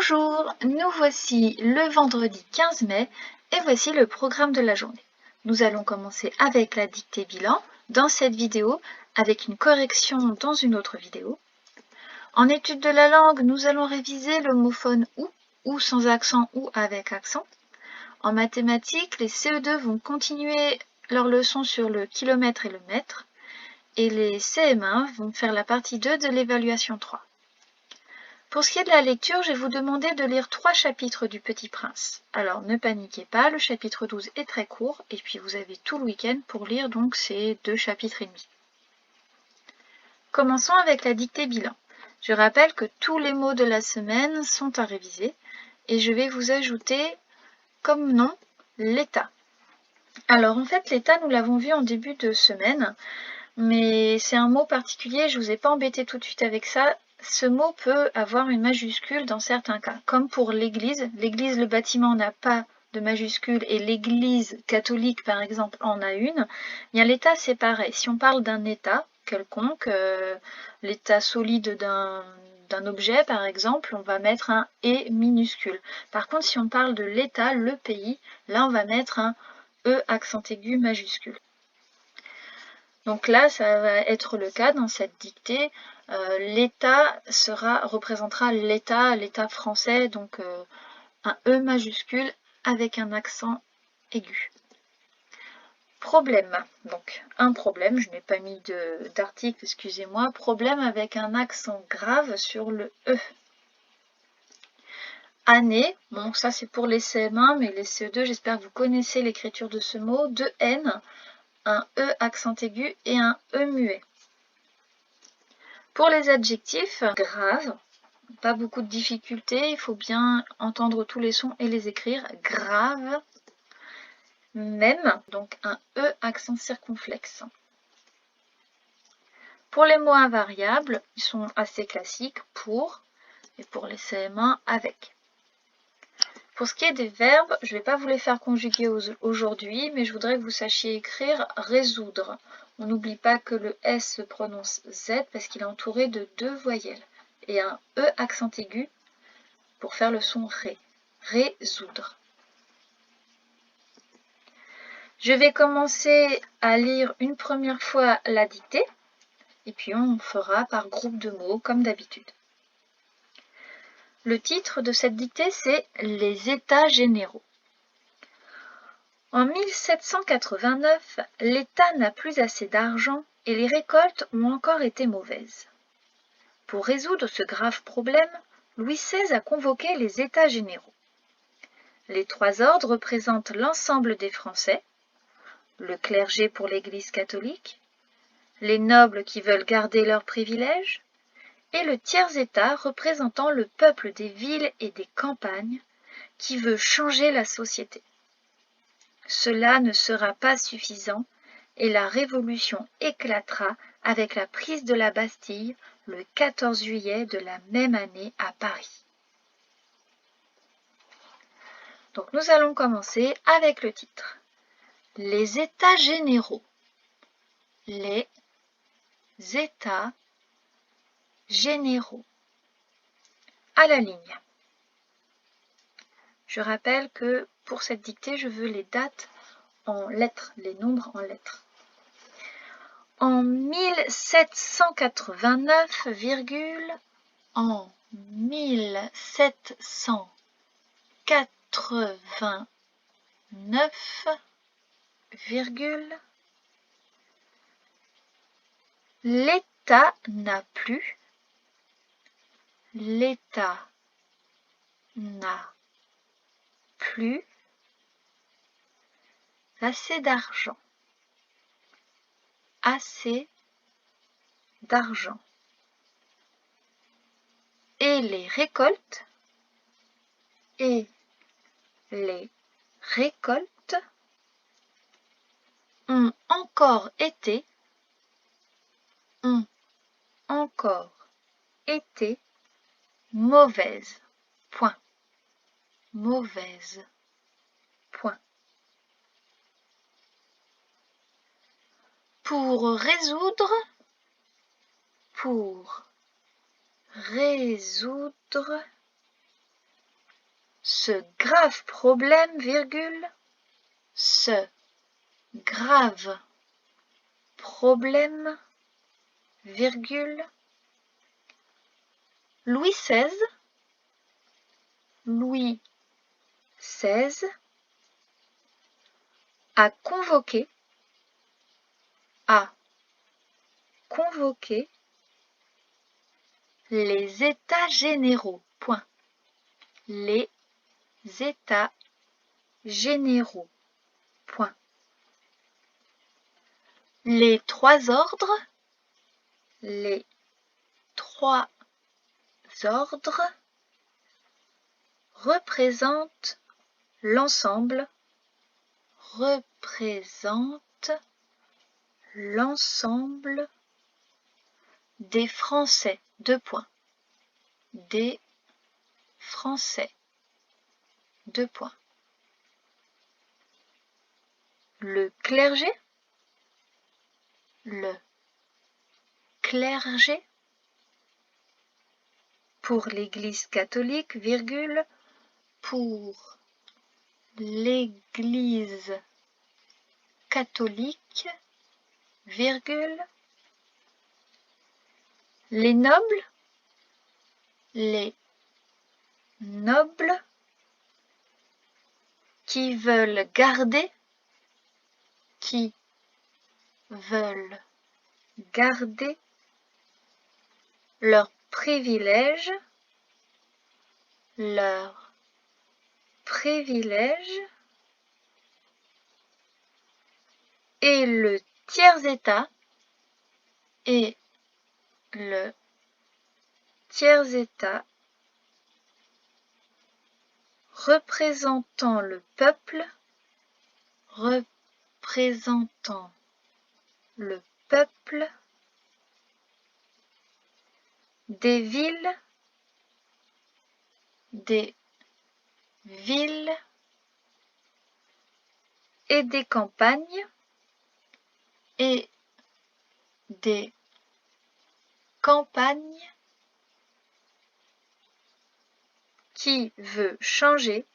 Bonjour, nous voici le vendredi 15 mai et voici le programme de la journée. Nous allons commencer avec la dictée bilan dans cette vidéo avec une correction dans une autre vidéo. En étude de la langue, nous allons réviser l'homophone ou sans accent ou avec accent. En mathématiques, les CE2 vont continuer leur leçon sur le kilomètre et le mètre et les CM1 vont faire la partie 2 de l'évaluation 3. Pour ce qui est de la lecture, je vais vous demander de lire 3 chapitres du Petit Prince. Alors ne paniquez pas, le chapitre 12 est très court et puis vous avez tout le week-end pour lire donc ces 2 chapitres et demi. Commençons avec la dictée bilan. Je rappelle que tous les mots de la semaine sont à réviser et je vais vous ajouter comme nom l'état. Alors en fait l'état nous l'avons vu en début de semaine, mais c'est un mot particulier, je ne vous ai pas embêté tout de suite avec ça. Ce mot peut avoir une majuscule dans certains cas, comme pour l'église. L'église, le bâtiment n'a pas de majuscule et l'église catholique, par exemple, en a une. Bien, l'état, c'est pareil. Si on parle d'un état quelconque, l'état solide d'un objet, par exemple, on va mettre un « et » minuscule. Par contre, si on parle de l'état, le pays, là, on va mettre un « e » accent aigu majuscule. Donc là, ça va être le cas dans cette dictée. L'État représentera l'État français, donc un E majuscule avec un accent aigu. Problème, donc un problème, je n'ai pas mis d'article, excusez-moi, problème avec un accent grave sur le E. Année, bon ça c'est pour les CM1, mais les CE2, j'espère que vous connaissez l'écriture de ce mot, 2 N, un E accent aigu et un E muet. Pour les adjectifs, grave, pas beaucoup de difficultés, il faut bien entendre tous les sons et les écrire. Grave, même, donc un E accent circonflexe. Pour les mots invariables, ils sont assez classiques, pour, et pour les CM1, avec. Pour ce qui est des verbes, je ne vais pas vous les faire conjuguer aujourd'hui, mais je voudrais que vous sachiez écrire résoudre. On n'oublie pas que le S se prononce Z parce qu'il est entouré de 2 voyelles et un E accent aigu pour faire le son Ré. Résoudre. Je vais commencer à lire une première fois la dictée et puis on fera par groupe de mots comme d'habitude. Le titre de cette dictée, c'est « Les États généraux ». En 1789, l'État n'a plus assez d'argent et les récoltes ont encore été mauvaises. Pour résoudre ce grave problème, Louis XVI a convoqué les États généraux. Les 3 ordres représentent l'ensemble des Français, le clergé pour l'Église catholique, les nobles qui veulent garder leurs privilèges, et le tiers-État représentant le peuple des villes et des campagnes qui veut changer la société. Cela ne sera pas suffisant et la Révolution éclatera avec la prise de la Bastille le 14 juillet de la même année à Paris. Donc nous allons commencer avec le titre. Les États généraux. Les États généraux. À la ligne. Je rappelle que pour cette dictée, je veux les dates en lettres, les nombres en lettres. En 1789, en 1789, l'État n'a plus, l'État n'a plus assez d'argent, assez d'argent. Et les récoltes ont encore été mauvaises. Point. Mauvaise. Point. Pour résoudre, ce grave problème, virgule, ce grave problème, virgule, Louis XVI, a convoqué les États généraux. Point. Les États généraux. Point. Les trois ordres représentent l'ensemble des Français. Deux points. Des Français. Deux points. Le clergé, pour l'Église catholique, virgule, pour l'Église catholique, virgule, les nobles qui veulent garder leurs privilèges, et le tiers-état représentant le peuple, des villes et des campagnes, qui veut changer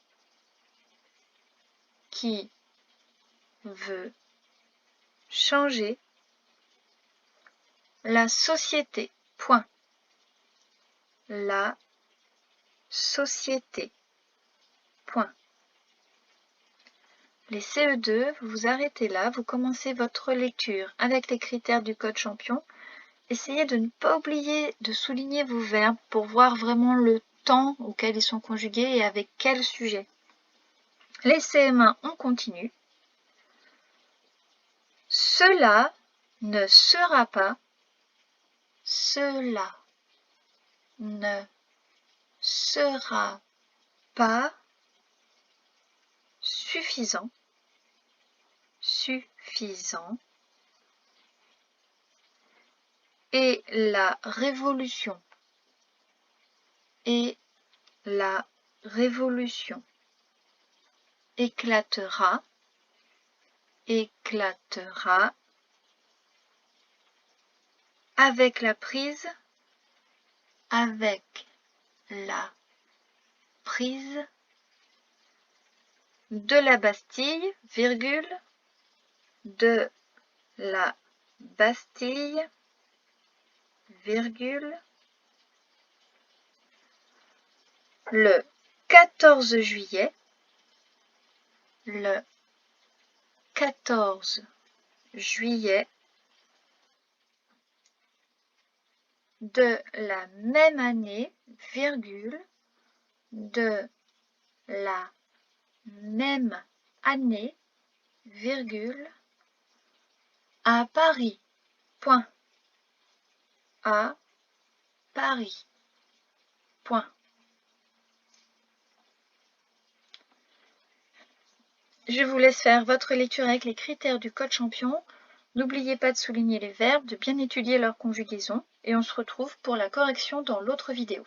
la société. Point. La société. Point. Les CE2, vous vous arrêtez là, vous commencez votre lecture avec les critères du code champion. Essayez de ne pas oublier de souligner vos verbes pour voir vraiment le temps auquel ils sont conjugués et avec quel sujet. Les CM1, on continue. Cela ne sera pas suffisant et la révolution éclatera avec la prise de la Bastille, virgule, le 14 juillet, de la même année, virgule, à Paris. Point. À Paris. Point. Je vous laisse faire votre lecture avec les critères du code champion. N'oubliez pas de souligner les verbes, de bien étudier leur conjugaison et on se retrouve pour la correction dans l'autre vidéo.